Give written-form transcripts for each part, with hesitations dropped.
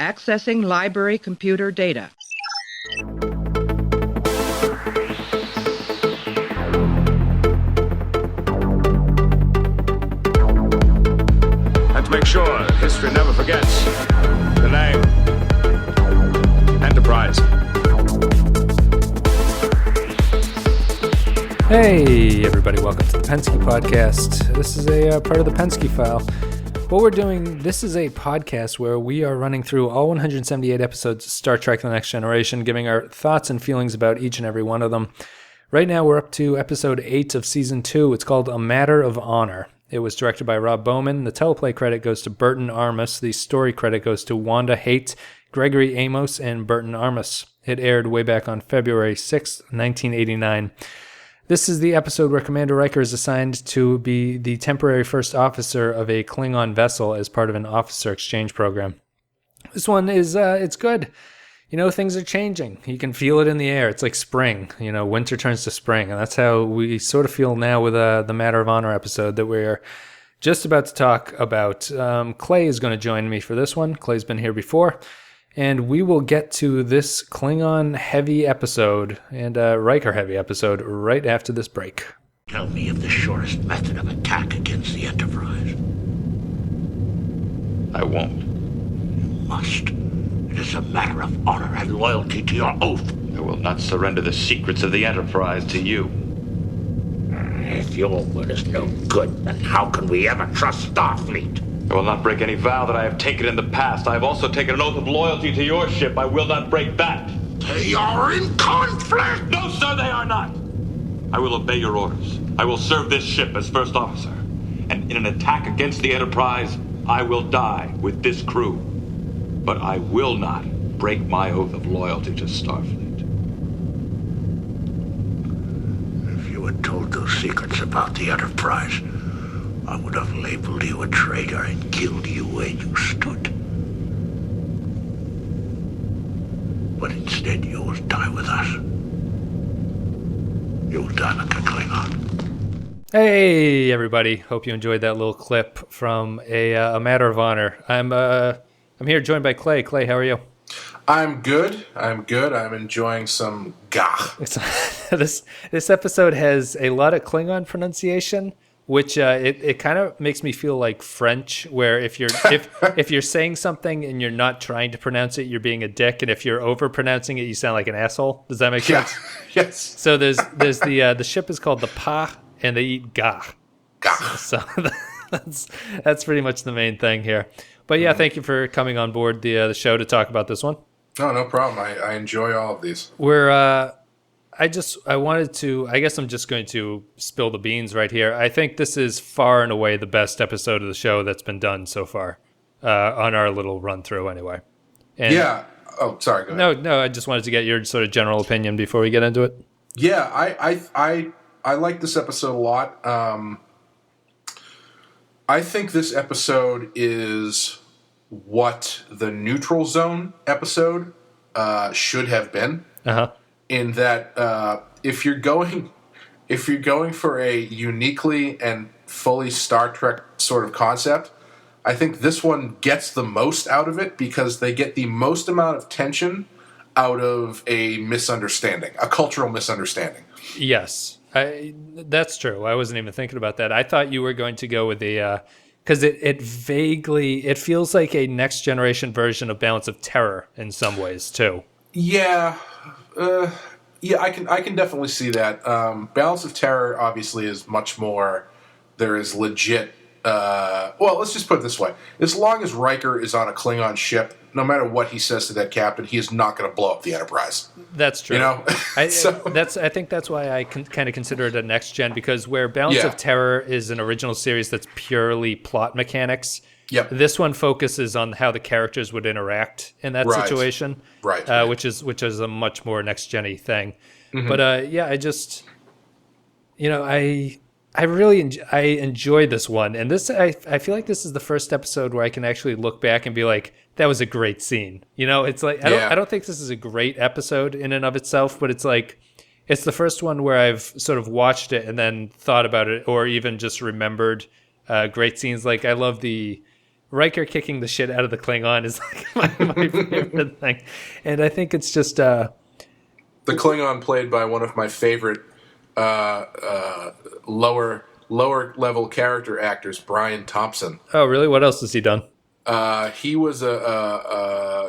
Accessing library computer data. And to make sure history never forgets the name Enterprise. Hey, everybody, welcome to the Pensky Podcast. This is a part of the Pensky File. What we're doing, this is a podcast where we are running through all 178 episodes of Star Trek The Next Generation, giving our thoughts and feelings about each and every one of them. Right now, we're up to episode 8 of season 2. It's called A Matter of Honor. It was directed by Rob Bowman. The teleplay credit goes to Burton Armus. The story credit goes to Wanda Haight, Gregory Amos, and Burton Armus. It aired way back on February 6th, 1989. This is the episode where Commander Riker is assigned to be the temporary first officer of a Klingon vessel as part of an officer exchange program. This one is, it's good. You know, things are changing. You can feel it in the air. It's like spring. You know, winter turns to spring. And that's how we sort of feel now with the Matter of Honor episode that we're just about to talk about. Clay is going to join me for this one. Clay's been here before. And we will get to this Klingon-heavy episode and Riker-heavy episode right after this break. Tell me of the surest method of attack against the Enterprise. I won't. You must. It is a matter of honor and loyalty to your oath. I will not surrender the secrets of the Enterprise to you. If your word is no good, then how can we ever trust Starfleet? I will not break any vow that I have taken in the past. I have also taken an oath of loyalty to your ship. I will not break that. They are in conflict! No, sir, they are not. I will obey your orders. I will serve this ship as first officer. And in an attack against the Enterprise, I will die with this crew. But I will not break my oath of loyalty to Starfleet. If you had told those secrets about the Enterprise, I would have labeled you a traitor and killed you where you stood. But instead, you will die with us. You will die like a Klingon. Hey, everybody. Hope you enjoyed that little clip from a Matter of Honor. I'm here joined by Clay. Clay, how are you? I'm good. I'm enjoying some gagh. This episode has a lot of Klingon pronunciation, which it kind of makes me feel like French, where if you're saying something and you're not trying to pronounce it, you're being a dick, and if you're over pronouncing it, you sound like an asshole. Does that make sense? Yes. So there's the ship is called the Pa, and they eat gagh. Gagh. So that's pretty much the main thing here. But yeah, thank you for coming on board the show to talk about this one. Oh, no problem. I enjoy all of these. I guess I'm just going to spill the beans right here. I think this is far and away the best episode of the show that's been done so far, on our little run through anyway. And yeah. Oh, sorry. Go ahead. No. I just wanted to get your sort of general opinion before we get into it. Yeah, I like this episode a lot. I think this episode is what the Neutral Zone episode should have been. Uh-huh. In that, if you're going for a uniquely and fully Star Trek sort of concept, I think this one gets the most out of it because they get the most amount of tension out of a misunderstanding, a cultural misunderstanding. Yes, that's true. I wasn't even thinking about that. I thought you were going to go with because it feels like a Next Generation version of Balance of Terror in some ways too. Yeah. I can definitely see that. Balance of Terror obviously is much more. There is legit. Well, let's just put it this way: as long as Riker is on a Klingon ship, no matter what he says to that captain, he is not going to blow up the Enterprise. That's true. You know, I think that's why I kind of consider it a next gen, because where Balance of Terror is an original series that's purely plot mechanics. Yep. This one focuses on how the characters would interact in that situation, right? Which is a much more next gen-y thing. Mm-hmm. But I just, I really enjoyed this one, and this I feel like this is the first episode where I can actually look back and be like, that was a great scene. It's like I don't think this is a great episode in and of itself, but it's like it's the first one where I've sort of watched it and then thought about it, or even just remembered great scenes. Like I love the Riker kicking the shit out of the Klingon is like my favorite thing. And I think it's just... the Klingon played by one of my favorite lower level character actors, Brian Thompson. Oh, really? What else has he done? He was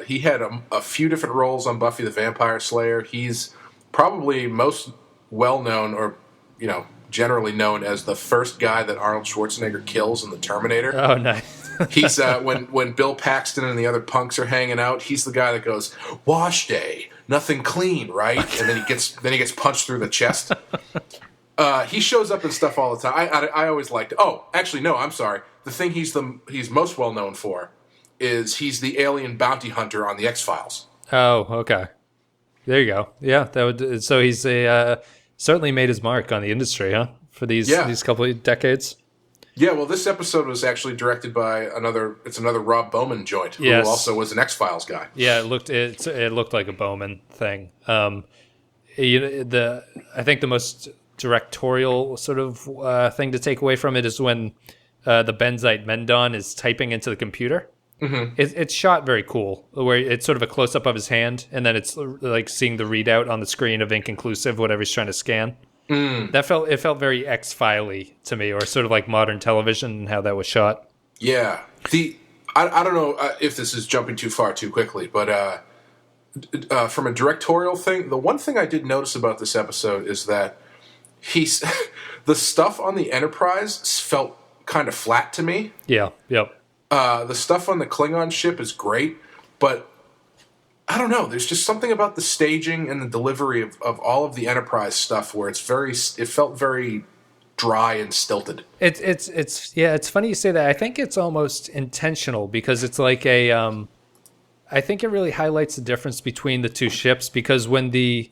he had a few different roles on Buffy the Vampire Slayer. He's probably most well known, or generally known as the first guy that Arnold Schwarzenegger kills in the Terminator. Oh, nice. He's when Bill Paxton and the other punks are hanging out, he's the guy that goes, "Wash day, nothing clean, right?" And then he gets punched through the chest. He shows up in stuff all the time. I always liked. Oh, actually, no, I'm sorry. The thing he's most well known for is he's the alien bounty hunter on the X-Files. Oh, okay. There you go. Yeah, so he's certainly made his mark on the industry, huh? For these couple of decades. Yeah, well, this episode was actually directed by another Rob Bowman joint, who also was an X-Files guy. Yeah, it looked like a Bowman thing. I think the most directorial sort of thing to take away from it is when the Benzite Mendon is typing into the computer. Mm-hmm. It's shot very cool, where it's sort of a close-up of his hand, and then it's like seeing the readout on the screen of inconclusive, whatever he's trying to scan. It felt very X-File-y to me, or sort of like modern television and how that was shot. Yeah. I don't know if this is jumping too far too quickly, but from a directorial thing, the one thing I did notice about this episode is that the stuff on the Enterprise felt kind of flat to me. Yeah, yep. The stuff on the Klingon ship is great, but I don't know. There's just something about the staging and the delivery of all of the Enterprise stuff where it felt very dry and stilted. It's funny you say that. I think it's almost intentional because it's like I think it really highlights the difference between the two ships, because when the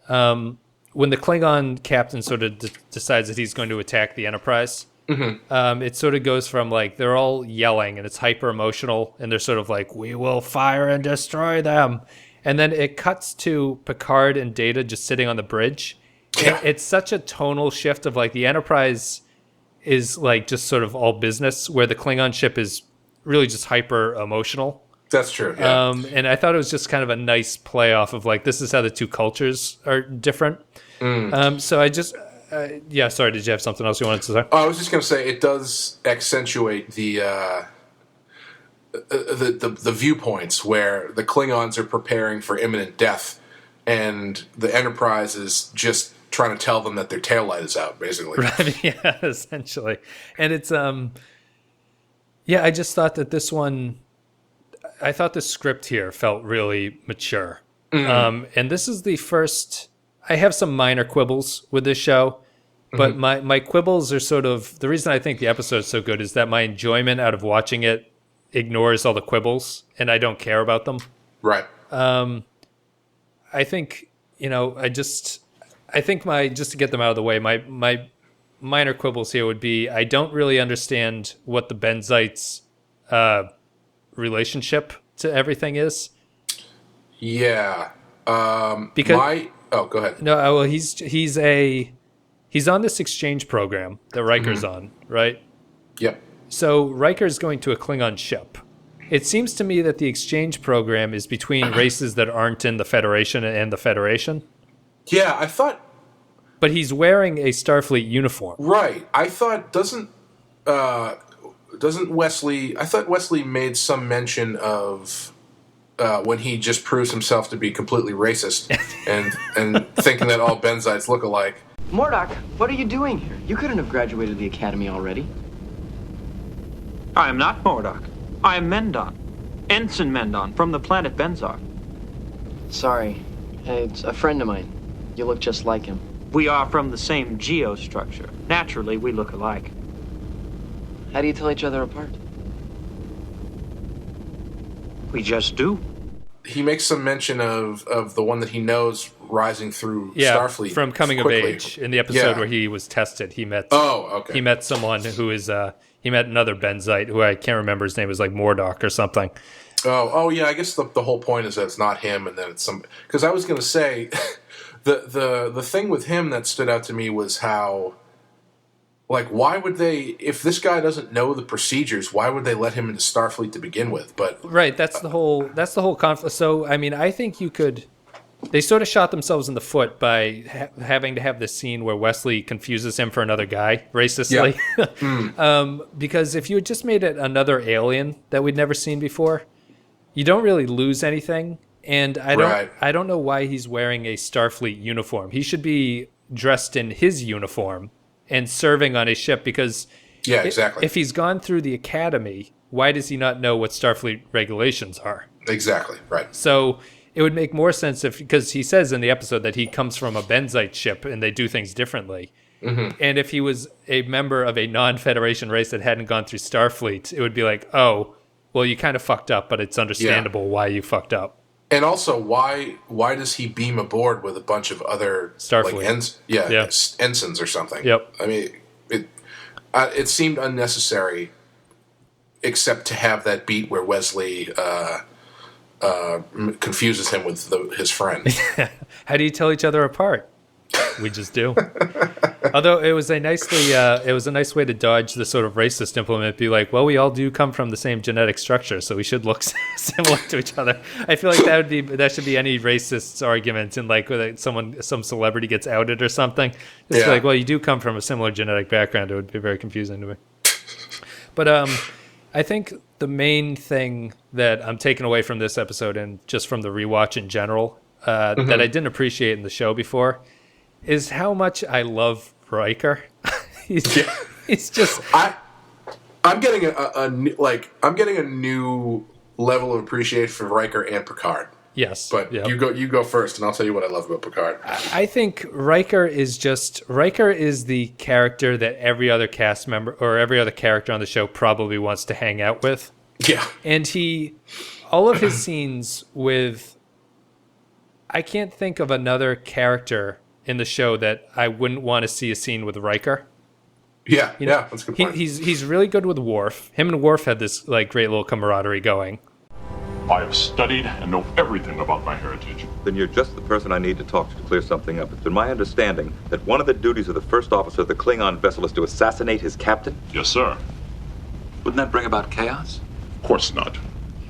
Klingon captain sort of decides that he's going to attack the Enterprise, mm-hmm. It sort of goes from like they're all yelling and it's hyper emotional and they're sort of like, "We will fire and destroy them," and then it cuts to Picard and Data just sitting on the bridge. Yeah. It's such a tonal shift of like the Enterprise is like just sort of all business, where the Klingon ship is really just hyper emotional. That's true. Yeah. And I thought it was just kind of a nice play off of like, this is how the two cultures are different. So I just, sorry, did you have something else you wanted to say? I was just going to say it does accentuate the viewpoints where the Klingons are preparing for imminent death, and the Enterprise is just trying to tell them that their taillight is out, basically. Right, yeah, essentially. And it's, I just thought that this one, I thought the script here felt really mature. Mm-hmm. And this is the first, I have some minor quibbles with this show, but mm-hmm. my quibbles are sort of, the reason I think the episode is so good is that my enjoyment out of watching it ignores all the quibbles, and I don't care about them. Right. I think, just to get them out of the way, my minor quibbles here would be, I don't really understand what the Benzites relationship to everything is. Yeah. Because go ahead. No, well, he's on this exchange program that Riker's mm-hmm. on, right? Yep. So Riker's going to a Klingon ship. It seems to me that the exchange program is between races that aren't in the Federation and the Federation. Yeah, I thought. But he's wearing a Starfleet uniform. Right. I thought doesn't Wesley? I thought Wesley made some mention of when he just proves himself to be completely racist and thinking that all Benzites look alike. Mordok, what are you doing here? You couldn't have graduated the academy already. I am not Mordok. I am Mendon. Ensign Mendon from the planet Benzar. Sorry. It's a friend of mine. You look just like him. We are from the same geostructure. Naturally, we look alike. How do you tell each other apart? We just do. He makes some mention of the one that he knows rising through Starfleet. From Coming of Age. In the episode where he was tested, he met he met someone who is he met another Benzite who I can't remember his name, was like Mordok or something. Oh yeah, I guess the whole point is that it's not him, and then it's some, because I was going to say the thing with him that stood out to me was how, Like, why would they? If this guy doesn't know the procedures, why would they let him into Starfleet to begin with? But right, that's the whole conflict. So, I mean, I think you could. They sort of shot themselves in the foot by having to have this scene where Wesley confuses him for another guy racistly. Yeah. Because if you had just made it another alien that we'd never seen before, you don't really lose anything. And I don't know why he's wearing a Starfleet uniform. He should be dressed in his uniform and serving on a ship, because exactly. If he's gone through the academy, why does he not know what Starfleet regulations are? Exactly, right. So it would make more sense because he says in the episode that he comes from a Benzite ship and they do things differently. Mm-hmm. And if he was a member of a non-Federation race that hadn't gone through Starfleet, it would be like, oh, well, you kind of fucked up, but it's understandable why you fucked up. And also, why does he beam aboard with a bunch of other Starfleet, ensigns or something? Yep. I mean, it seemed unnecessary, except to have that beat where Wesley confuses him with his friend. How do you tell each other apart? We just do. Although it was a nice way to dodge the sort of racist implement. Be like, well, we all do come from the same genetic structure, so we should look similar to each other. I feel like that should be any racist's argument. And like some celebrity gets outed or something, it's like, well, you do come from a similar genetic background. It would be very confusing to me. But I think the main thing that I'm taking away from this episode, and just from the rewatch in general, that I didn't appreciate in the show before, is how much I love Riker. he's just. I'm getting I'm getting a new level of appreciation for Riker and Picard. Yes, but you go first, and I'll tell you what I love about Picard. I think Riker is the character that every other cast member or every other character on the show probably wants to hang out with. Yeah, and all of his scenes with. I can't think of another character in the show that I wouldn't want to see a scene with Riker. Yeah, that's a good point. He's really good with Worf. Him and Worf had this like great little camaraderie going. I have studied and know everything about my heritage. Then you're just the person I need to talk to clear something up. It's been my understanding that one of the duties of the first officer of the Klingon vessel is to assassinate his captain. Yes, sir. Wouldn't that bring about chaos? Of course not.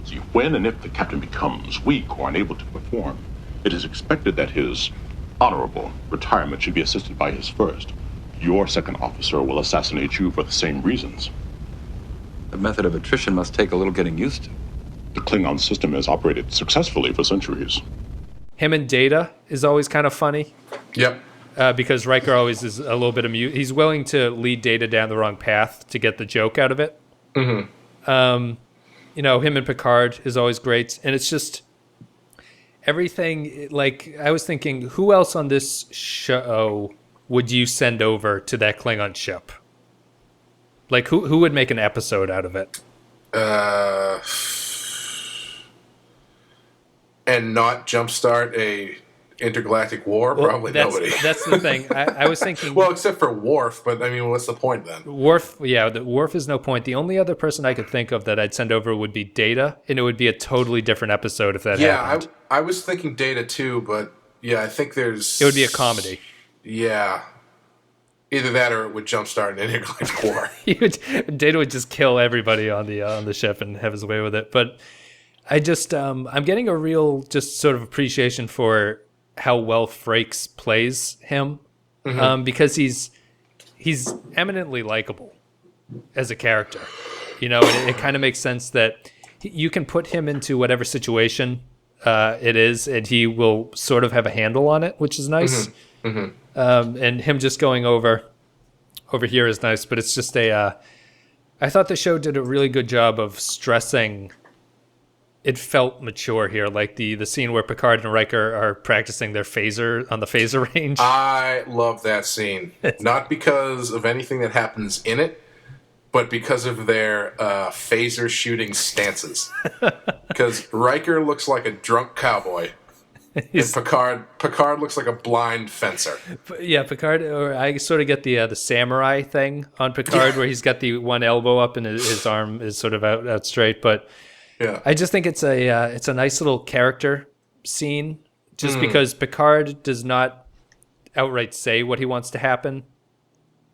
See, when and if the captain becomes weak or unable to perform, it is expected that his honorable retirement should be assisted by his first. Your second officer will assassinate you for the same reasons. The method of attrition must take a little getting used to. The Klingon system has operated successfully for centuries. Him and Data is always kind of funny. Yep. Because Riker always is a little bit amused. He's willing to lead Data down the wrong path to get the joke out of it. Mm-hmm. Him and Picard is always great. And it's just everything. Like, I was thinking, who else on this show would you send over to that Klingon ship? Like, who would make an episode out of it? And not jumpstart a intergalactic war? Well, probably nobody. That's the thing. I was thinking... Well, except for Worf, but I mean, what's the point then? Worf is no point. The only other person I could think of that I'd send over would be Data, and it would be a totally different episode if that happened. Yeah, I was thinking Data too, but yeah, I think there's... It would be a comedy. Yeah. Either that or it would jumpstart an intergalactic war. Data would just kill everybody on the ship and have his way with it. But I just I'm getting a real just sort of appreciation for how well Frakes plays him, because he's eminently likable as a character, and it kind of makes sense that you can put him into whatever situation it is, and he will sort of have a handle on it, which is nice. And him just going over here is nice, but it's just I thought the show did a really good job of stressing. It felt mature here, like the scene where Picard and Riker are practicing their phaser on the phaser range. I love that scene, not because of anything that happens in it, but because of their phaser shooting stances. Because Riker looks like a drunk cowboy. And Picard looks like a blind fencer. Yeah, Picard, or I sort of get the samurai thing on Picard, where he's got the one elbow up and his arm is sort of out straight. But yeah, I just think it's a nice little character scene, just because Picard does not outright say what he wants to happen.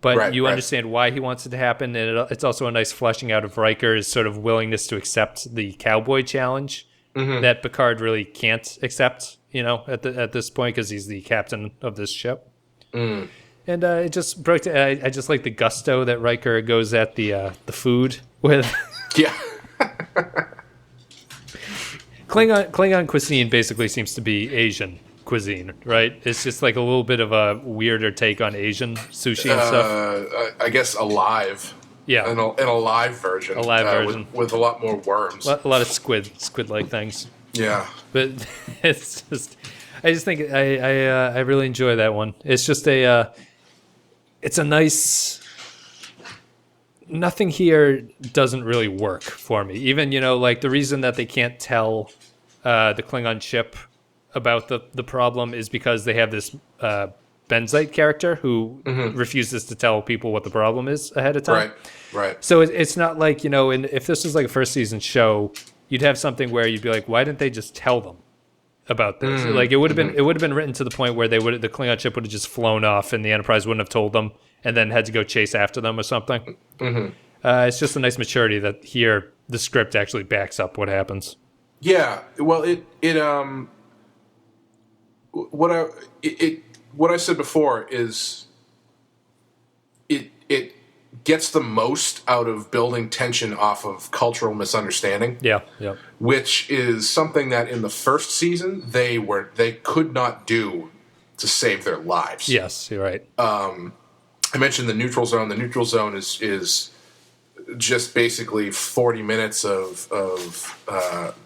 but you understand why he wants it to happen, and it's also a nice fleshing out of Riker's sort of willingness to accept the cowboy challenge that Picard really can't accept, at this point, because he's the captain of this ship. And it just broke. I just like the gusto that Riker goes at the food with. Yeah. Klingon cuisine basically seems to be Asian cuisine, right? It's just like a little bit of a weirder take on Asian sushi and stuff. I guess alive. Yeah, an alive version. With a lot more worms. A lot of squid-like things. Yeah, but it's just. I just think I really enjoy that one. It's just it's a nice. Nothing here doesn't really work for me. Even like the reason that they can't tell the Klingon ship about the problem is because they have this Benzite character who refuses to tell people what the problem is ahead of time. Right. So it's not like, if this was like a first season show, you'd have something where you'd be like, why didn't they just tell them about this? Like it would have been written to the point where the Klingon ship would have just flown off and the Enterprise wouldn't have told them and then had to go chase after them or something. It's just a nice maturity that here the script actually backs up what happens. Yeah. Well, what I said before is it gets the most out of building tension off of cultural misunderstanding. Yeah. Which is something that in the first season they could not do to save their lives. Yes, you're right. I mentioned the neutral zone. The neutral zone is just basically 40 minutes of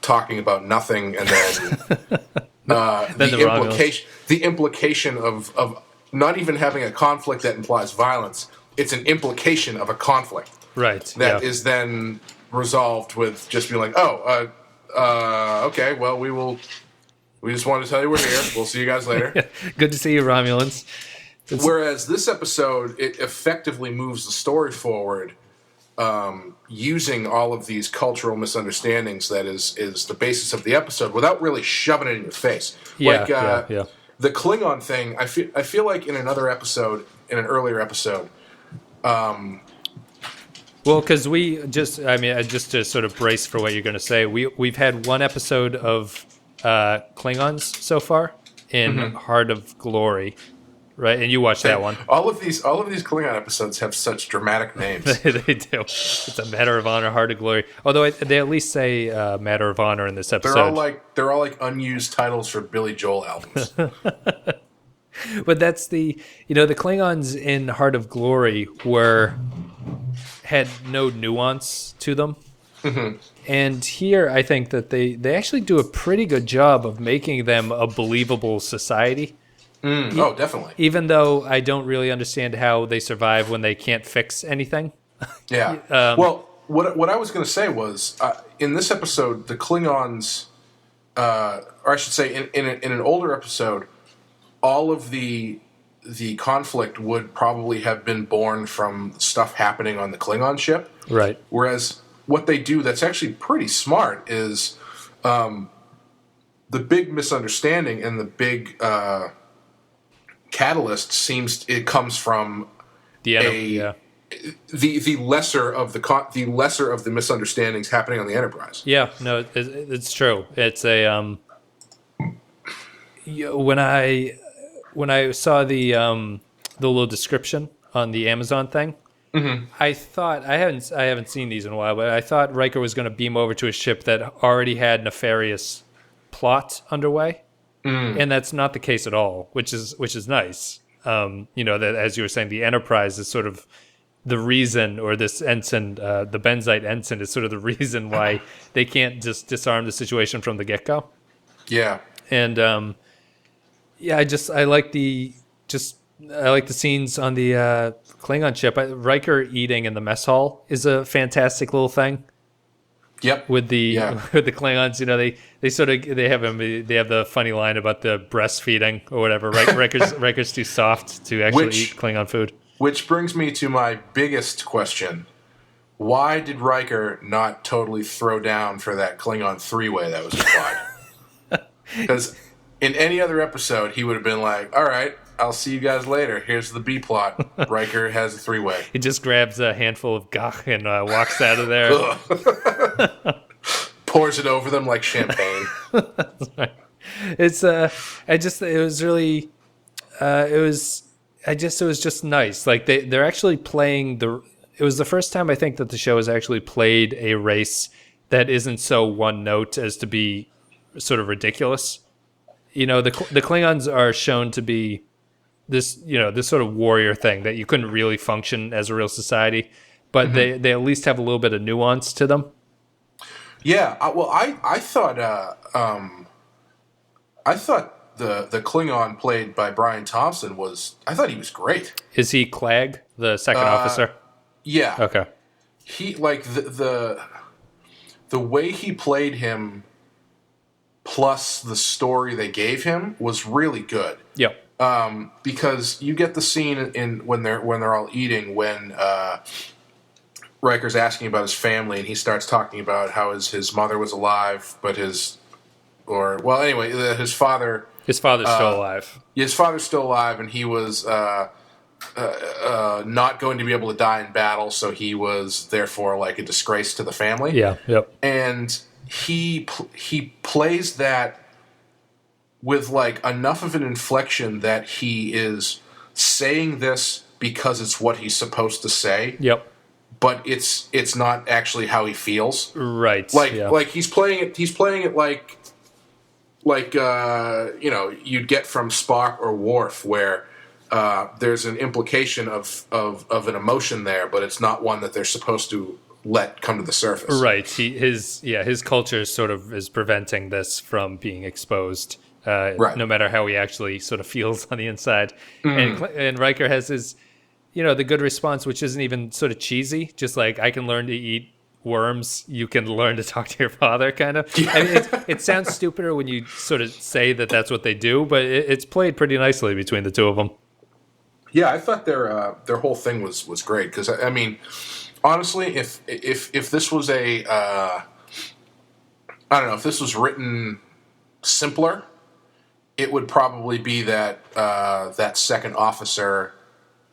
talking about nothing, and then the implication of not even having a conflict that implies violence. It's an implication of a conflict, right? That is then resolved with just being like, okay, well, we just wanted to tell you we're here. We'll see you guys later. Good to see you, Romulans. Whereas this episode, it effectively moves the story forward, using all of these cultural misunderstandings that is the basis of the episode without really shoving it in your face. The Klingon thing, I feel like in an earlier episode. Well, because just to sort of brace for what you're going to say, we've had one episode of Klingons so far in Heart of Glory, right? And you watched that one. All of these Klingon episodes have such dramatic names. They do. It's a Matter of Honor, Heart of Glory. Although they at least say Matter of Honor in this episode. They're all like unused titles for Billy Joel albums. But that's the Klingons in Heart of Glory had no nuance to them. And here I think that they actually do a pretty good job of making them a believable society. Oh, definitely. Even though I don't really understand how they survive when they can't fix anything. Yeah. Well, what I was going to say was, in this episode, the Klingons, or I should say in an older episode, all of the conflict would probably have been born from stuff happening on the Klingon ship. Right. Whereas what they do that's actually pretty smart is the big misunderstanding and the big catalyst comes from the lesser of the misunderstandings happening on the Enterprise. Yeah, no, it's true. It's a when I saw the little description on the Amazon thing, I thought I haven't seen these in a while, but I thought Riker was going to beam over to a ship that already had nefarious plot underway, and that's not the case at all, which is nice. That, as you were saying, the Enterprise is sort of the reason, or this ensign, the Benzite ensign, is sort of the reason why they can't just disarm the situation from the get-go. Yeah, and I like the scenes on the Klingon ship. Riker eating in the mess hall is a fantastic little thing. Yep. With the Klingons, they have the funny line about the breastfeeding or whatever. Riker's too soft to actually eat Klingon food. Which brings me to my biggest question: why did Riker not totally throw down for that Klingon three-way that was implied? Because in any other episode, he would have been like, "All right, I'll see you guys later. Here's the B plot. Riker has a 3-way. He just grabs a handful of gagh and walks out of there. Pours it over them like champagne. It's it was really it was just nice. Like they're actually playing it was the first time I think that the show has actually played a race that isn't so one note as to be sort of ridiculous. The Klingons are shown to be this sort of warrior thing that you couldn't really function as a real society, but they at least have a little bit of nuance to them. Yeah, I thought the Klingon played by Brian Thompson I thought he was great. Is he Clag, the second officer? Yeah. Okay. He like the way he played him, plus the story they gave him was really good. Yep. Because you get the scene when they're all eating when Riker's asking about his family and he starts talking about how his mother was alive, but his father. His father's still alive. His father's still alive, and he was not going to be able to die in battle, so he was therefore like a disgrace to the family. Yeah. Yep. And he plays that with like enough of an inflection that he is saying this because it's what he's supposed to say. Yep. But it's not actually how he feels. Right. Like he's playing it like you'd get from Spock or Worf, where there's an implication of an emotion there, but it's not one that they're supposed to let come to the surface. Right. His culture sort of is preventing this from being exposed. Right. No matter how he actually sort of feels on the inside. And Riker has his, the good response, which isn't even sort of cheesy, just like, I can learn to eat worms, you can learn to talk to your father, kind of. Yeah. I mean, it sounds stupider when you sort of say that that's what they do, but it's played pretty nicely between the two of them. Yeah, I thought their whole thing was great, because, I mean, honestly, if this was I don't know, if this was written simpler, it would probably be that that second officer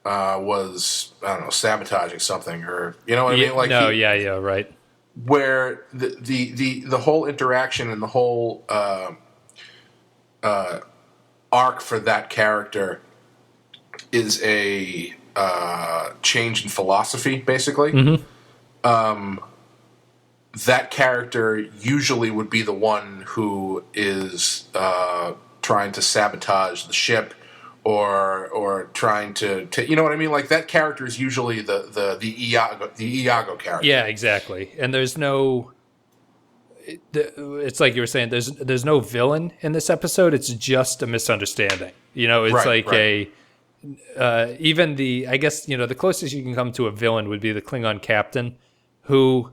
was, I don't know, sabotaging something, or you know what I mean? Like right. Where the whole interaction and the whole arc for that character is a change in philosophy, basically. Mm-hmm. That character usually would be the one who is trying to sabotage the ship, or trying to you know what I mean? Like, that character is usually the Iago character. Yeah, exactly. And there's no. It's like you were saying. There's no villain in this episode. It's just a misunderstanding. It's right. Even I guess the closest you can come to a villain would be the Klingon Captain, who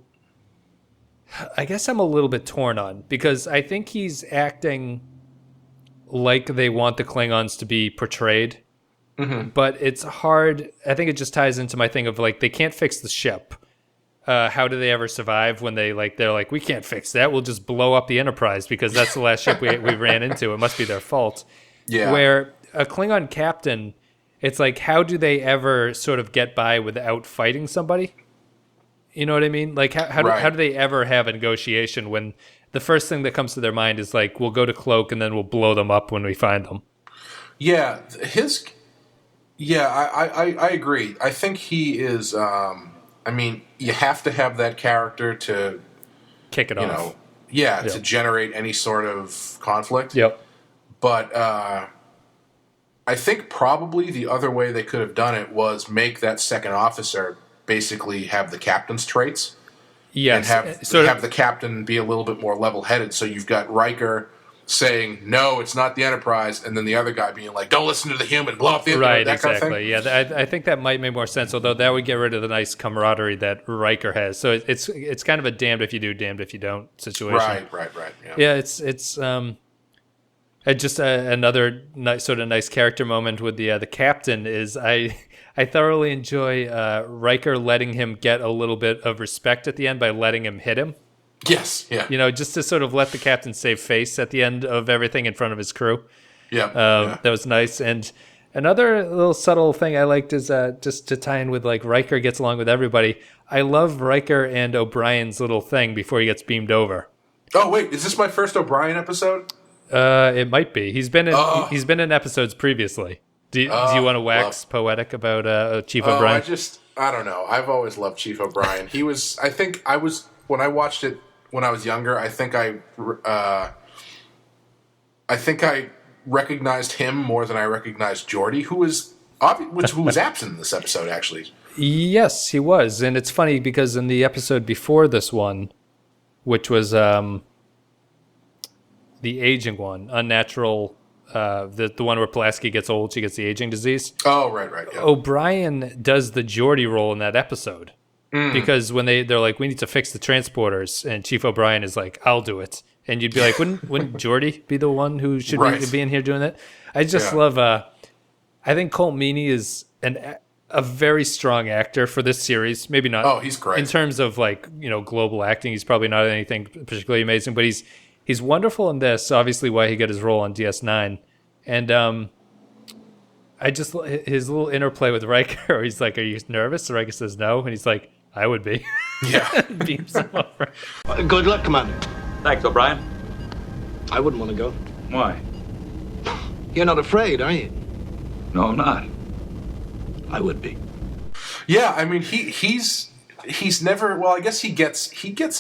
I guess I'm a little bit torn on, because I think he's acting like they want the Klingons to be portrayed. Mm-hmm. But it's hard. I think it just ties into my thing of, like, they can't fix the ship. How do they ever survive when they're like, we can't fix that, we'll just blow up the Enterprise because that's the last ship we ran into, it must be their fault. Yeah. Where a Klingon captain, it's like, how do they ever sort of get by without fighting somebody? You know what I mean? Like, how do they ever have a negotiation when the first thing that comes to their mind is like, we'll go to Cloak and then we'll blow them up when we find them? Yeah, I agree. I think he is. I mean, you have to have that character to kick it off. To generate any sort of conflict. Yep. But I think probably the other way they could have done it was make that second officer basically have the captain's traits. Yes. And have the captain be a little bit more level-headed. So you've got Riker saying, no, it's not the Enterprise, and then the other guy being like, don't listen to the human, blow up the Enterprise. Right, that exactly. Kind of thing. Yeah, I think that might make more sense, although that would get rid of the nice camaraderie that Riker has. So it's kind of a damned if you do, damned if you don't situation. Right. Yeah, it's just another nice character moment with the captain is I thoroughly enjoy Riker letting him get a little bit of respect at the end by letting him hit him. Yes, yeah. Just to sort of let the captain save face at the end of everything in front of his crew. Yeah. That was nice. And Another little subtle thing I liked is just to tie in with like Riker gets along with everybody. I love Riker and O'Brien's little thing before he gets beamed over. Oh wait, is this my first O'Brien episode? It might be. He's been in episodes previously. Do you want to wax poetic about Chief O'Brien? I don't know. I've always loved Chief O'Brien. When I watched it when I was younger, I think I recognized him more than I recognized Geordi, who was absent in this episode, actually. Yes, he was. And it's funny because in the episode before this one, which was the aging one, Unnatural, the one where Pulaski gets old, she gets the aging disease. Oh, right. Yeah. O'Brien does the Geordi role in that episode. Because when they're like, we need to fix the transporters, and Chief O'Brien is like, I'll do it. And you'd be like, wouldn't Geordi be the one who should be in here doing that? I just love, I think Colt Meany is a very strong actor for this series. Maybe not. Oh, he's great. In terms of like, global acting, he's probably not anything particularly amazing, but he's wonderful in this, obviously why he got his role on DS9. And I just, his little interplay with Riker, he's like, are you nervous? And Riker says no. And he's like, I would be. Yeah. Beams him over. Good luck, Commander. Thanks, O'Brien. I wouldn't want to go. Why? You're not afraid, are you? No, I'm not. I would be. Yeah, I mean he's never. Well, I guess he gets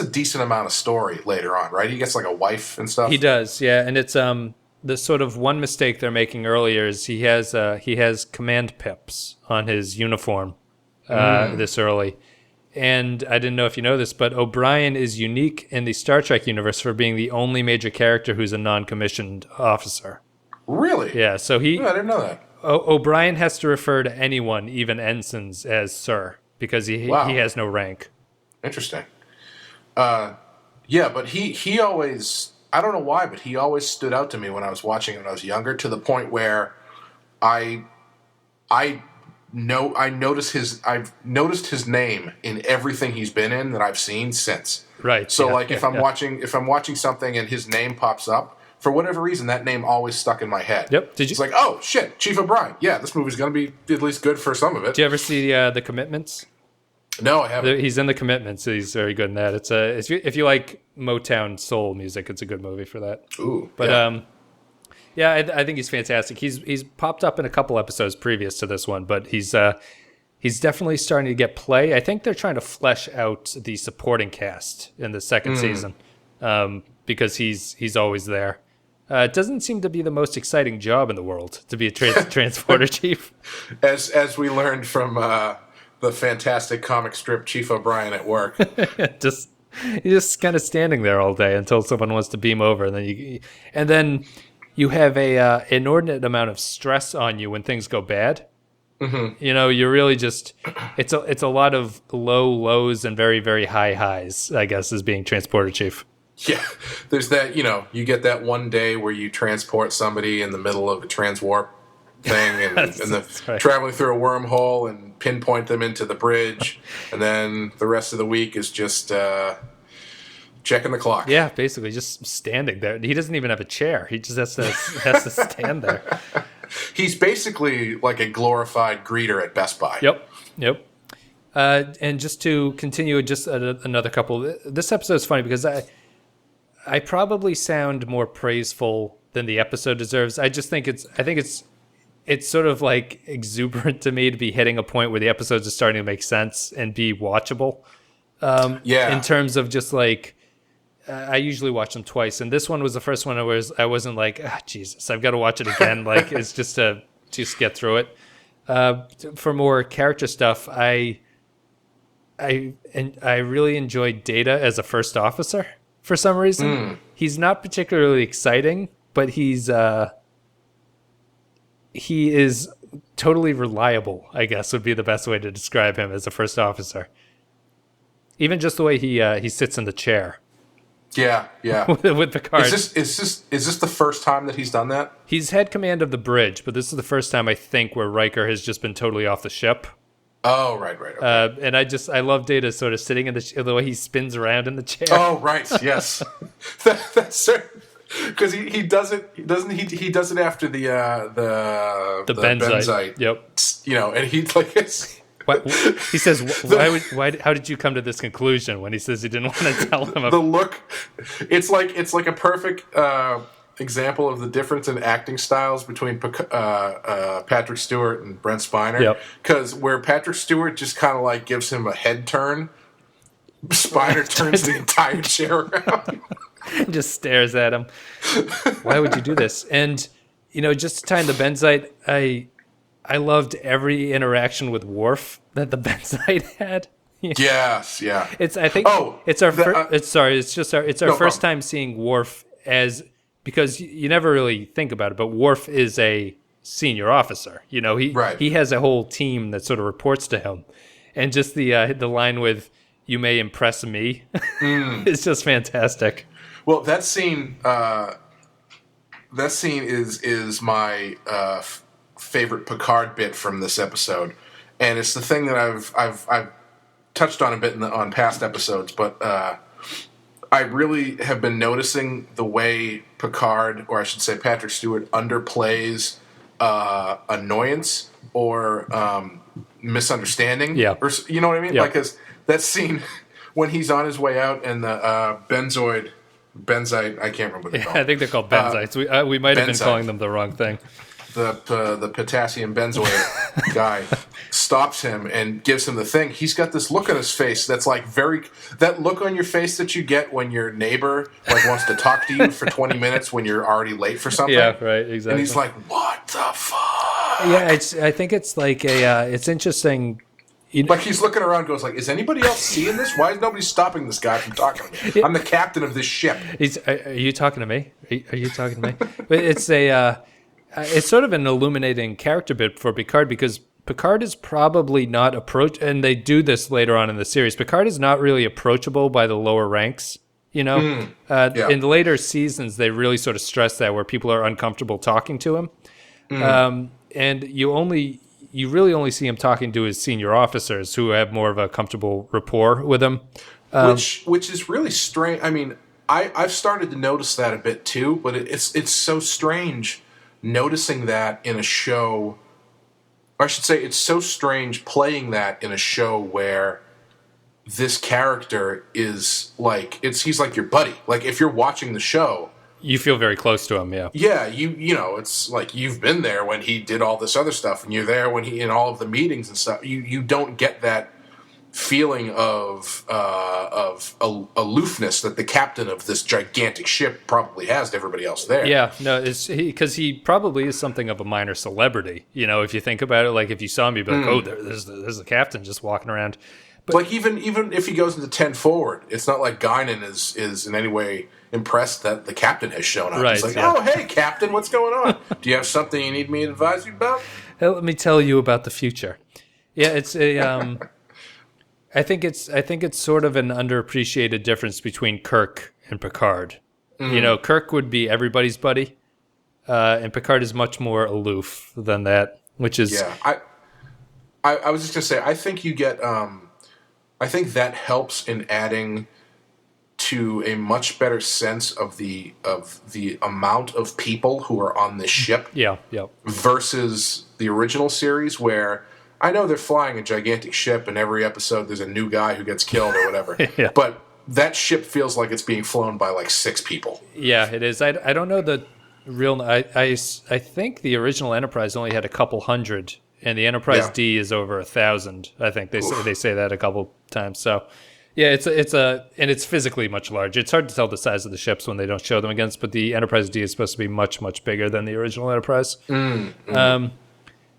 a decent amount of story later on, right? He gets like a wife and stuff. He does, yeah. And it's the sort of one mistake they're making earlier is he has command pips on his uniform this early. And I didn't know if you know this, but O'Brien is unique in the Star Trek universe for being the only major character who's a non-commissioned officer. Really? Yeah, so I didn't know that. O'Brien has to refer to anyone, even ensigns, as sir, because he has no rank. Interesting. Yeah, but he always, I don't know why, but he always stood out to me when I was watching it when I was younger, to the point where I've noticed his name in everything he's been in that I've seen since. Right. So if I'm watching something and his name pops up, for whatever reason, that name always stuck in my head. Yep. It's like, oh shit, Chief O'Brien. Yeah, this movie's gonna be at least good for some of it. Did you ever see The Commitments? No, I haven't. He's in The Commitments. He's very good in that. It's if you like Motown soul music, it's a good movie for that. Ooh. But yeah. I think he's fantastic. He's popped up in a couple episodes previous to this one, but he's definitely starting to get play. I think they're trying to flesh out the supporting cast in the second season because he's always there. It doesn't seem to be the most exciting job in the world to be a transporter chief. As we learned from the fantastic comic strip Chief O'Brien at Work. He's just kind of standing there all day until someone wants to beam over, and then you have a inordinate amount of stress on you when things go bad. Mm-hmm. You're really just it's a lot of low lows and very, very high highs, I guess, as being transporter chief. Yeah, there's that, you get that one day where you transport somebody in the middle of a transwarp thing and, that's right. Traveling through a wormhole and pinpoint them into the bridge, and then the rest of the week is just checking the clock. Yeah, basically just standing there. He doesn't even have a chair. He just has to stand there. He's basically like a glorified greeter at Best Buy. Yep. And just to continue, just another couple. This episode is funny because I probably sound more praiseful than the episode deserves. I think it's sort of like exuberant to me to be hitting a point where the episodes are starting to make sense and be watchable. In terms of just like, I usually watch them twice, and this one was the first one I wasn't like, Jesus, I've got to watch it again. Like, it's just to get through it. For more character stuff, I really enjoyed Data as a first officer. For some reason, he's not particularly exciting, but he is totally reliable, I guess would be the best way to describe him as a first officer. Even just the way he sits in the chair. Yeah. with Picard. Is this the first time that he's done that? He's had command of the bridge, but this is the first time I think where Riker has just been totally off the ship. Oh, right. Okay. And I love Data sort of sitting in the way he spins around in the chair. Oh, right. Yes. Because he does it. He does it after the benzite. Yep. And he's like it's. He says, how did you come to this conclusion when he says he didn't want to tell him? The look, it's like a perfect example of the difference in acting styles between Patrick Stewart and Brent Spiner. Because where Patrick Stewart just kind of like gives him a head turn, Spiner turns the entire chair around. Just stares at him. Why would you do this? And, just to tie in the benzite, I loved every interaction with Worf that the benzite had. Yes, yeah. It's our first time seeing Worf because you never really think about it, but Worf is a senior officer. He has a whole team that sort of reports to him, and just the line with "You may impress me" is just fantastic. Well, that scene is my favorite Picard bit from this episode, and it's the thing that I've touched on a bit on past episodes, but I really have been noticing the way Picard, or I should say Patrick Stewart, underplays annoyance or misunderstanding. Yeah. Or, you know what I mean? Yeah. Like, that scene when he's on his way out and the benzite, I can't remember what they're called. I think they're called benzites. We might have been calling them the wrong thing. The potassium benzoate guy stops him and gives him the thing. He's got this look on his face that's like that look on your face that you get when your neighbor wants to talk to you for 20 minutes when you're already late for something. Yeah, right, exactly. And he's like, "What the fuck?" Yeah, I think it's like it's interesting. Like he's looking around, goes like, "Is anybody else seeing this? Why is nobody stopping this guy from talking to me? I'm the captain of this ship." Are you talking to me? Are you talking to me? But it's it's sort of an illuminating character bit for Picard, because Picard is probably not and they do this later on in the series. Picard is not really approachable by the lower ranks. In later seasons, they really sort of stress that, where people are uncomfortable talking to him, and you really only see him talking to his senior officers who have more of a comfortable rapport with him. Which is really strange. I mean, I've started to notice that a bit too, but it's so strange noticing that in a show. Or I should say, it's so strange playing that in a show where this character is like, he's like your buddy. Like, if you're watching the show, you feel very close to him, yeah. Yeah, it's like you've been there when he did all this other stuff, and you're there when he in all of the meetings and stuff. You don't get that feeling of aloofness that the captain of this gigantic ship probably has to everybody else there. Yeah, no, it's because he probably is something of a minor celebrity. If you think about it, like if you saw him, you'd be like, "Oh, there's the captain just walking around." But like even if he goes into 10 forward, it's not like Guinan is in any way impressed that the captain has shown up. Right, He's like, yeah. "Oh, hey, Captain, what's going on? Do you have something you need me to advise you about?" Let me tell you about the future. Yeah, it's a. I think it's sort of an underappreciated difference between Kirk and Picard. Kirk would be everybody's buddy, and Picard is much more aloof than that, which is... Yeah, I was just going to say, I think you get... I think that helps in adding to a much better sense of the amount of people who are on this ship. Yeah. Versus the original series, where... I know they're flying a gigantic ship, and every episode there's a new guy who gets killed or whatever. Yeah. But that ship feels like it's being flown by like 6 people. Yeah, it is. I don't know the real... I think the original Enterprise only had a couple hundred, and the Enterprise D is over 1,000. I think they say that a couple times. So, yeah, it's physically much larger. It's hard to tell the size of the ships when they don't show them against, but the Enterprise D is supposed to be much, much bigger than the original Enterprise.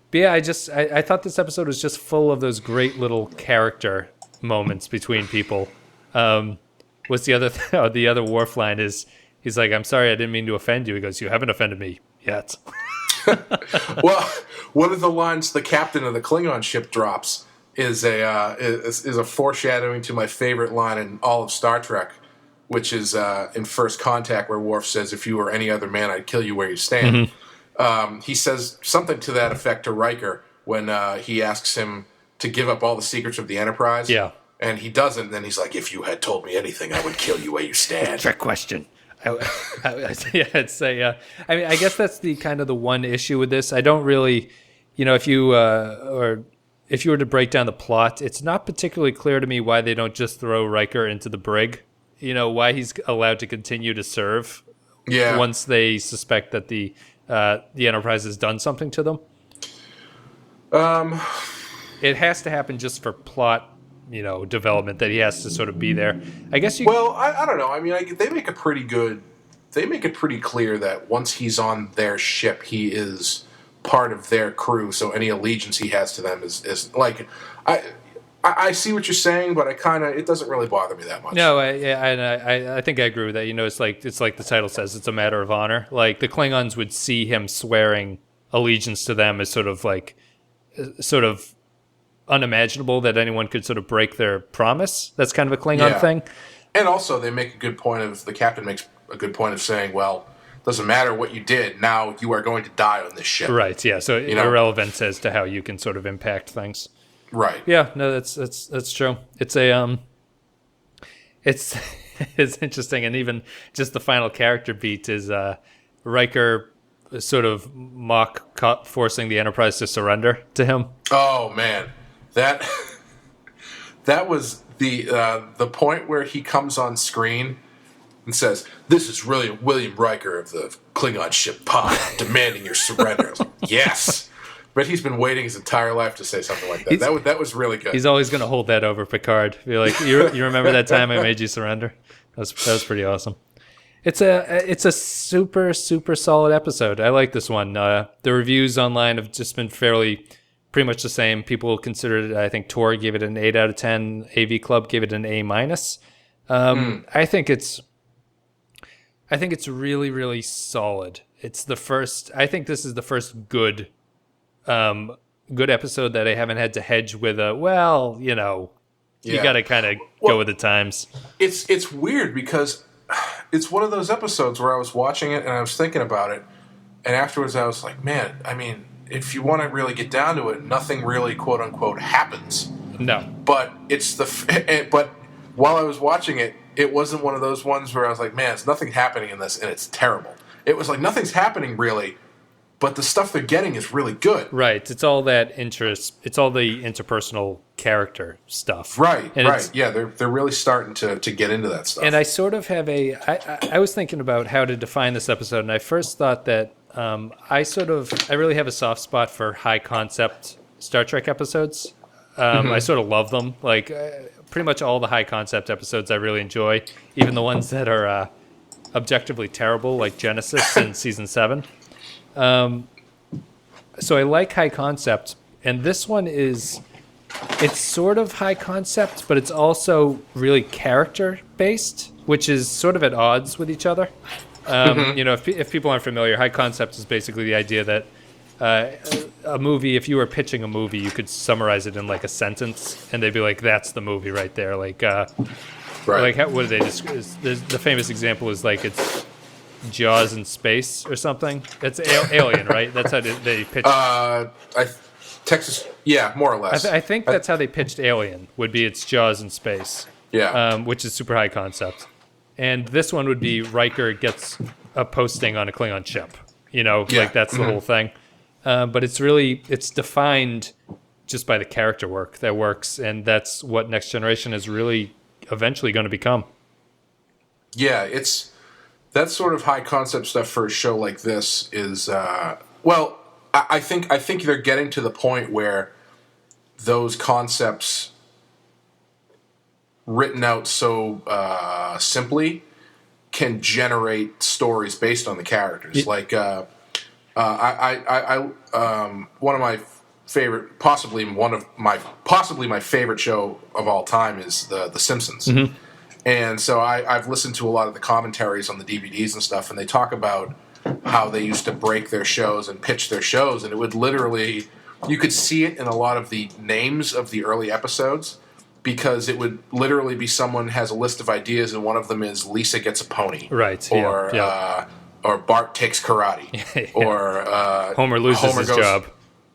But yeah, I thought this episode was just full of those great little character moments between people. What's the other Worf line is, he's like, "I'm sorry, I didn't mean to offend you." He goes, "You haven't offended me yet." Well, one of the lines the captain of the Klingon ship drops is a foreshadowing to my favorite line in all of Star Trek, which is in First Contact, where Worf says, "If you were any other man, I'd kill you where you stand." Mm-hmm. He says something to that effect to Riker when he asks him to give up all the secrets of the Enterprise. Yeah. And he doesn't. And then he's like, "If you had told me anything, I would kill you where you stand." Trick question. Yeah, I'd say. I mean, I guess that's the kind of the one issue with this. I don't really, if you were to break down the plot, it's not particularly clear to me why they don't just throw Riker into the brig. Why he's allowed to continue to serve. Yeah. Once they suspect that the Enterprise has done something to them. It has to happen just for plot, development, that he has to sort of be there. I guess you. Well, I don't know. I mean, they make it pretty clear that once he's on their ship, he is part of their crew. So any allegiance he has to them is like, I see what you're saying, but it doesn't really bother me that much. No, I think I agree with that. It's like the title says, it's a matter of honor. Like the Klingons would see him swearing allegiance to them as sort of unimaginable that anyone could sort of break their promise. That's kind of a Klingon thing. And also, the captain makes a good point of saying, well, doesn't matter what you did, now you are going to die on this ship. Right, yeah, so irrelevant as to how you can sort of impact things. Right. Yeah, no, that's true. It's it's interesting, and even just the final character beat is Riker sort of forcing the Enterprise to surrender to him. Oh man, that was the point where he comes on screen and says, "This is really William Riker of the Klingon ship Pod, demanding your surrender." I was like, yes. But he's been waiting his entire life to say something like that. That was really good. He's always going to hold that over Picard. Be like, you remember that time I made you surrender? That was pretty awesome. It's a super, super solid episode. I like this one. The reviews online have just been pretty much the same. People considered it, I think Tor gave it an 8 out of 10. AV Club gave it an A-. I think it's really, really solid. I think this is the first good episode that I haven't had to hedge with you got to kind of go with the times. It's weird because it's one of those episodes where I was watching it and I was thinking about it, and afterwards I was like, man, I mean, if you want to really get down to it, nothing really quote unquote happens. No. But but while I was watching it, it wasn't one of those ones where I was like, man, there's nothing happening in this and it's terrible. It was like nothing's happening really, but the stuff they're getting is really good. Right. It's all that interest. It's all the interpersonal character stuff. Right. And right. Yeah, they're really starting to get into that stuff. And I sort of have I was thinking about how to define this episode, and I first thought that I really have a soft spot for high concept Star Trek episodes. I sort of love them. Like pretty much all the high concept episodes I really enjoy, even the ones that are objectively terrible, like Genesis in season 7. So I like high concept, and this one it's sort of high concept, but it's also really character based, which is sort of at odds with each other. If people aren't familiar, high concept is basically the idea that a movie, if you were pitching a movie, you could summarize it in like a sentence, and they'd be like, "That's the movie right there." Like, right. Like what do they describe? The famous example is like it's Jaws in space or something. That's Alien, right? That's how they pitch. Texas, yeah, more or less. I think that's how they pitched Alien. Would be it's Jaws in space. Yeah. Which is super high concept, and this one would be Riker gets a posting on a Klingon ship. Like that's the whole thing. But it's defined just by the character work that works, and that's what Next Generation is really eventually going to become. Yeah, it's that sort of high concept stuff for a show like this is I think they're getting to the point where those concepts written out so simply can generate stories based on the characters. Like one of my favorite, possibly my favorite show of all time is The Simpsons. Mm-hmm. And so I've listened to a lot of the commentaries on the DVDs and stuff, and they talk about how they used to break their shows and pitch their shows, and it would literally, you could see it in a lot of the names of the early episodes, because it would literally be someone has a list of ideas, and one of them is Lisa gets a pony. Right. Or Bart takes karate. Yeah. Or Homer loses his job.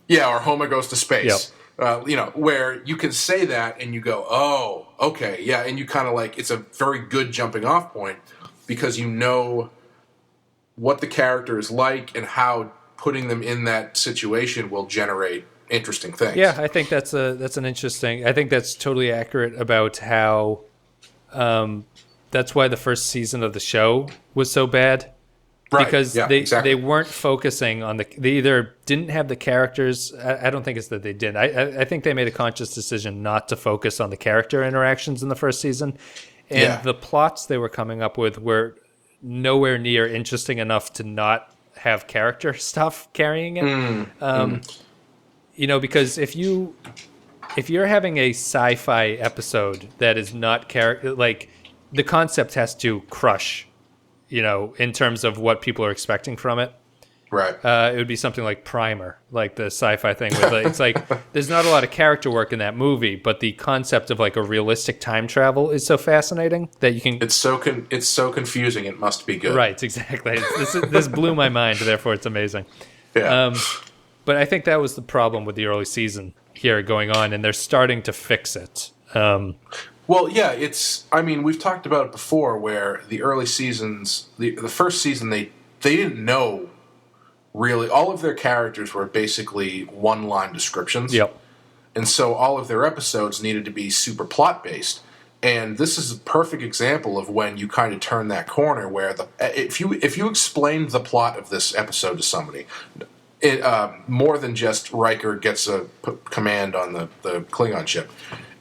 Yeah, or Homer goes to space. Yep. Where you can say that and you go, oh, okay, yeah, and you kind of like, it's a very good jumping off point. because you know what the character is like and how putting them in that situation will generate interesting things. Yeah, I think that's an interesting. I think that's totally accurate about how. That's why the first season of the show was so bad, Right. because Yeah, exactly. they weren't focusing on they either didn't have the characters. I don't think it's that they didn't. I think they made a conscious decision not to focus on the character interactions in the first season, and the plots they were coming up with were nowhere near interesting enough to not have character stuff carrying it. You know, because if you're having a sci-fi episode that is not character, like the concept has to crush, you know, in terms of what people are expecting from it. Right. It would be something like Primer, like the sci-fi thing. With it's like there's not a lot of character work in that movie, but the concept of like a realistic time travel is so fascinating that you can. It's so confusing. It must be good. Right. Exactly. This blew my mind. Therefore, it's amazing. Yeah. But I think that was the problem with the early season here going on, and they're starting to fix it. Well, yeah, I mean, we've talked about it before, where the early seasons, the first season, they didn't know really. All of their characters were basically one-line descriptions. Yep. And so all of their episodes needed to be super plot-based. And this is a perfect example of when you kind of turn that corner, where if you explained the plot of this episode to somebody, more than just Riker gets a command on the Klingon ship,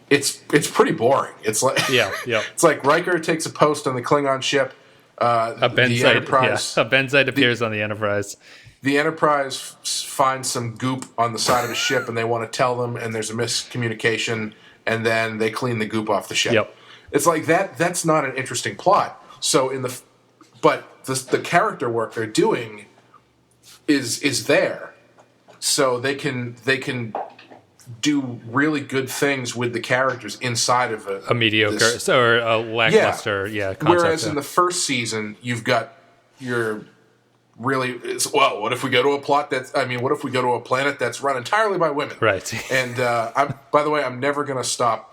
it's pretty boring. It's like it's like Riker takes a post on the Klingon ship. A benzite appears on the Enterprise. The Enterprise finds some goop on the side of the ship, and they want to tell them, and there's a miscommunication, and then they clean the goop off the ship. Yep. It's like that. That's not an interesting plot. So but the character work they're doing is there, so they can do really good things with the characters inside of a mediocre or a lackluster concept. Whereas in the first season, you've got your really what if we go to what if we go to a planet that's run entirely by women? Right. And by the way, I'm never going to stop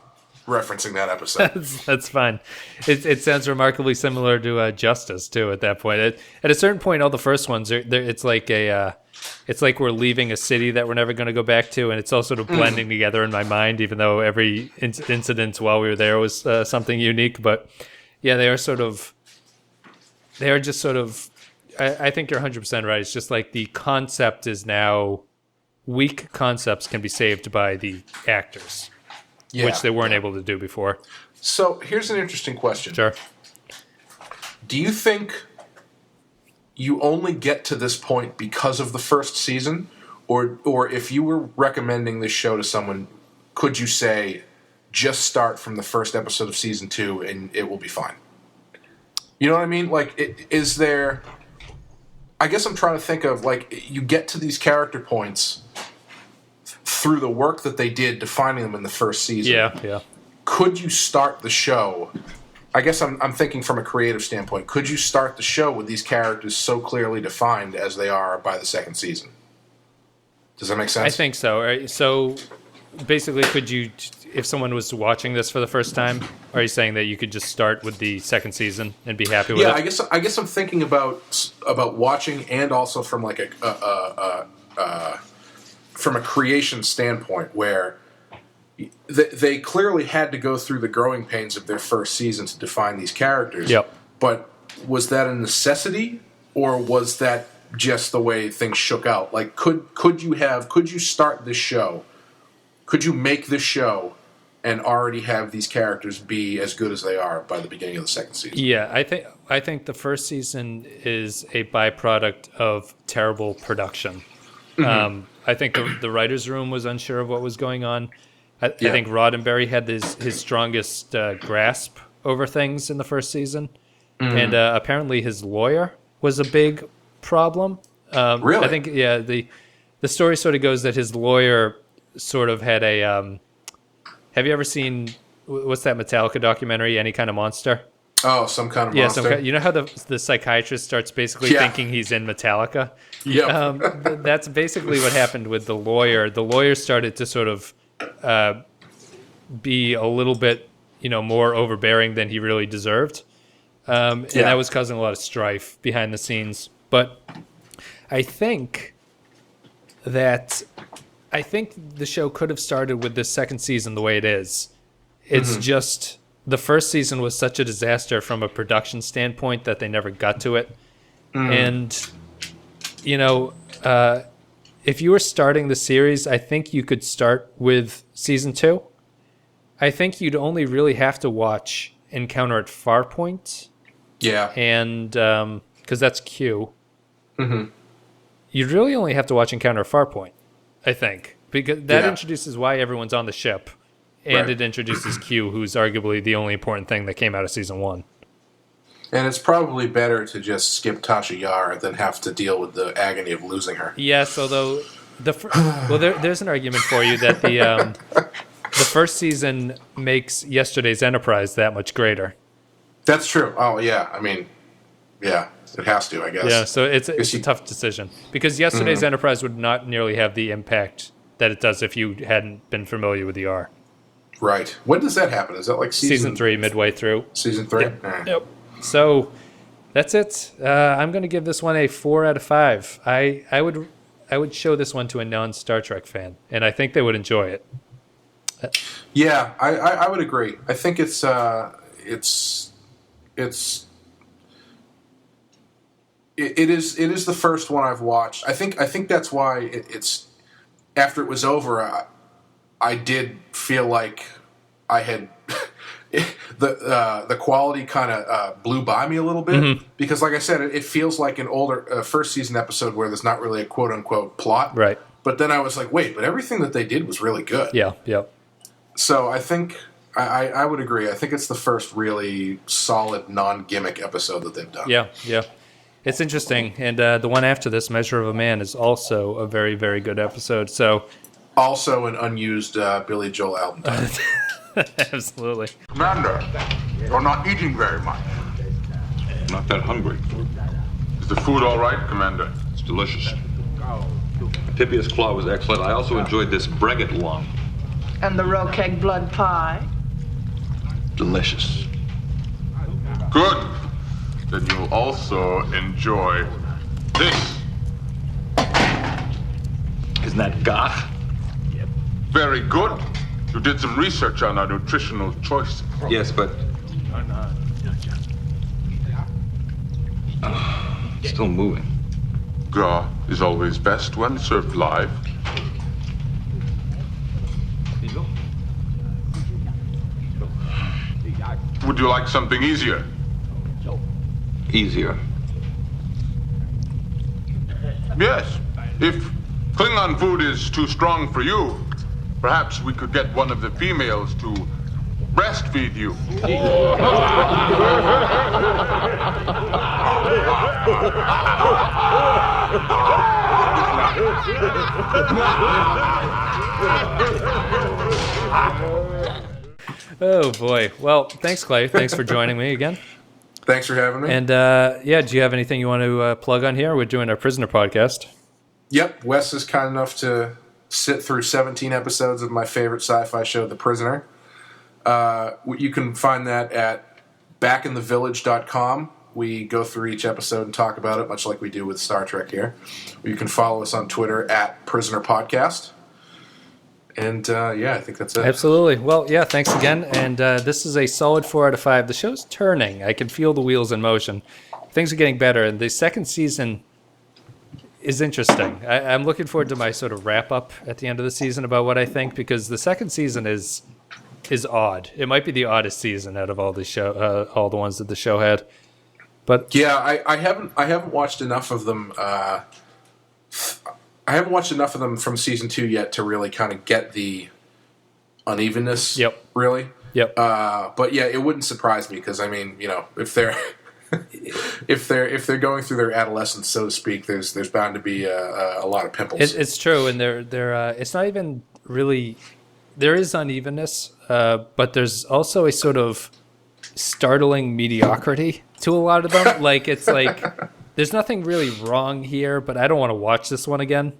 referencing that episode. That's fine. It sounds remarkably similar to Justice too. At that point, at a certain point, all the first ones it's like it's like we're leaving a city that we're never going to go back to, and it's all sort of blending together in my mind. Even though every incident while we were there was something unique, but yeah, they are just sort of. I think you're 100% right. It's just like the concept is now weak concepts can be saved by the actors. Which they weren't able to do before. So here's an interesting question. Sure. Do you think you only get to this point because of the first season? Or if you were recommending this show to someone, could you say, just start from the first episode of season 2 and it will be fine? You know what I mean? Like, is there... I guess I'm trying to think of, like, you get to these character points through the work that they did defining them in the first season. Yeah. Could you start the show? I guess I'm thinking from a creative standpoint. Could you start the show with these characters so clearly defined as they are by the second season? Does that make sense? I think so. Right? So basically, could you, if someone was watching this for the first time, are you saying that you could just start with the second season and be happy with it? Yeah, I guess I'm thinking about watching, and also from like from a creation standpoint, where they clearly had to go through the growing pains of their first season to define these characters. Yep. But was that a necessity, or was that just the way things shook out? Like, could you start this show? Could you make this show and already have these characters be as good as they are by the beginning of the second season? Yeah, I think the first season is a byproduct of terrible production. Mm-hmm. I think the writer's room was unsure of what was going on. I think Roddenberry had his strongest grasp over things in the first season. Mm-hmm. And apparently his lawyer was a big problem. Really? I think, the story sort of goes that his lawyer sort of had a... have you ever seen, what's that Metallica documentary, Any Kind of Monster? Oh, Some Kind of Monster. You know how the psychiatrist starts basically thinking he's in Metallica? Yeah. That's basically what happened with the lawyer. The lawyer started to sort of be a little bit, more overbearing than he really deserved. And that was causing a lot of strife behind the scenes. But I think the show could have started with this second season the way it is. It's just the first season was such a disaster from a production standpoint that they never got to it. And, if you were starting the series, I think you could start with season 2. I think you'd only really have to watch Encounter at Farpoint. Yeah. And because that's Q. You'd really only have to watch Encounter at Farpoint, I think, because that introduces why everyone's on the ship, and it introduces Q, who's arguably the only important thing that came out of season 1. And it's probably better to just skip Tasha Yar than have to deal with the agony of losing her. Yes, although there's an argument for you that the first season makes yesterday's Enterprise that much greater. That's true. Oh yeah, I mean, yeah, it has to, I guess. Yeah, so it's a tough decision because yesterday's Enterprise would not nearly have the impact that it does if you hadn't been familiar with the R. Right. When does that happen? Is that like season 3, midway through? Season 3. Yep. So that's it. I'm going to give this one a 4 out of 5. I would show this one to a non-Star Trek fan, and I think they would enjoy it. Yeah, I would agree. I think it's it is the first one I've watched. I think that's why it's after it was over. I did feel like I had. The quality kind of blew by me a little bit because, like I said, it feels like an older first season episode where there's not really a quote unquote plot. Right. But then I was like, wait, but everything that they did was really good. Yeah. Yeah. So I think I would agree. I think it's the first really solid non-gimmick episode that they've done. Yeah. Yeah. It's interesting, and the one after this, Measure of a Man, is also a very, very good episode. So, also an unused Billy Joel album title. Absolutely. Commander, you're not eating very much. Not that hungry. Is the food all right, Commander? It's delicious. Pythia's claw was excellent. I also enjoyed this Breguet lung. And the roe keg blood pie? Delicious. Good. Then you'll also enjoy this. Isn't that gagh? Very good. You did some research on our nutritional choice. Yes, but... still moving. Gagh is always best when served live. Would you like something easier? Easier. Yes. If Klingon food is too strong for you, perhaps we could get one of the females to breastfeed you. Oh, boy. Well, thanks, Clay. Thanks for joining me again. Thanks for having me. And, do you have anything you want to plug on here? We're doing our Prisoner podcast. Yep. Wes is kind enough to sit through 17 episodes of my favorite sci-fi show, The Prisoner. You can find that at backinthevillage.com. We go through each episode and talk about it, much like we do with Star Trek here. You can follow us on Twitter at Prisoner Podcast. And, I think that's it. Absolutely. Well, yeah, thanks again. And this is a solid 4 out of 5. The show's turning. I can feel the wheels in motion. Things are getting better. And the second season is interesting. I'm looking forward to my sort of wrap-up at the end of the season about what I think, because the second season is odd. It might be the oddest season out of all the all the ones that the show had. But yeah, I haven't watched enough of them. I haven't watched enough of them from season 2 yet to really kind of get the unevenness. Yep. Really. Yep. But yeah, it wouldn't surprise me because, I mean, if they're if they're going through their adolescence, so to speak, there's bound to be a lot of pimples. It's true, and they're it's not even really. There is unevenness, but there's also a sort of startling mediocrity to a lot of them. Like it's like. There's nothing really wrong here, but I don't want to watch this one again.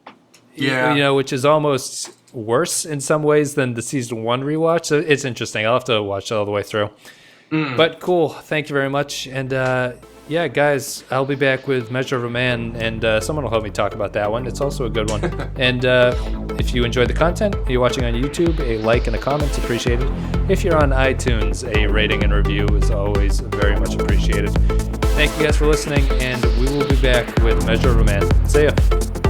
Yeah. Which is almost worse in some ways than the season 1 rewatch. So it's interesting. I'll have to watch it all the way through. But cool. Thank you very much. And yeah, guys, I'll be back with Measure of a Man, and someone will help me talk about that one. It's also a good one. And if you enjoy the content, you're watching on YouTube, a like and a comment's appreciated. If you're on iTunes, a rating and review is always very much appreciated. Thank you guys for listening, and we will be back with Measure of a Man. See ya.